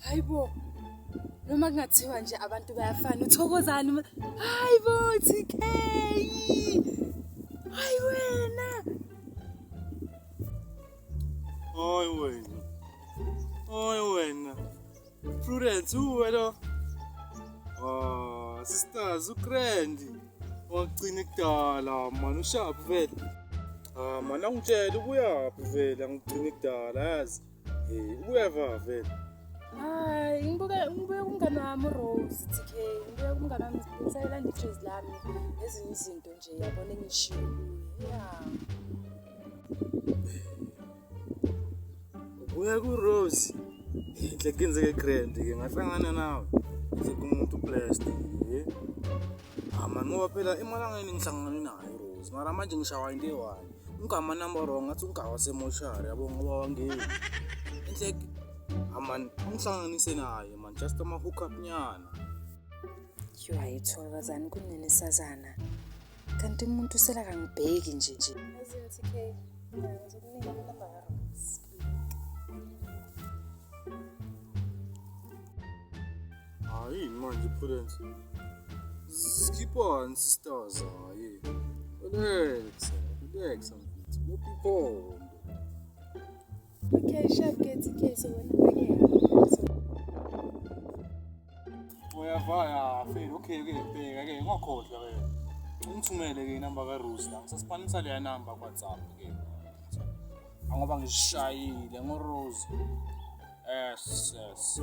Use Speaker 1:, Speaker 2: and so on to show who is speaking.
Speaker 1: Hayibo. Noma kungathiwa nje abantu bayafana uthokozani. Hayibo TK. Hayi wena.
Speaker 2: Hayi wena. Prudence wena. Sisters uGrand. Wagcina kudala man ushap vele. Man angitshela ubuyaphi vele angigcina kudala yazi. Ubuyava vele.
Speaker 1: Hayi ngibuke umngane wami uRose TK. Ngibuke umngane wami ngisayela iJazz lami ezinye izinto nje yabona engishiyo. Yeah.
Speaker 2: Ubuya kuRose. Inhle kenzeke Grand ke ngahlangana nawe. Nje kumuntu blessed. Man ngoba phela emalangeni ngihlangana naye uRose. Mara manje ngishawa into eyi1. Ungama number wrong ngathi ungawa semoshari yabo ngoba wangeni. Inhle man ungihlanganise naye man just ama hook up nyana.
Speaker 1: Ayithokozani kunene sazana. Kanti umuntu sela kangibheki nje. Yazini TK. Ngizokunika inamba kaRose.
Speaker 2: Hayi manje Prudence. Keep on sisters hayi. Relax mfethu. No people.
Speaker 1: Okay, sharp get TK so wena ke.
Speaker 2: Uyavaya fela okay bheka ke ngakhohlwa ke. Ungithumele ke inamba kaRose la. Ngisasipanisa le number ku WhatsApp ke. Ngoba ngishayile ngoRose. Yes.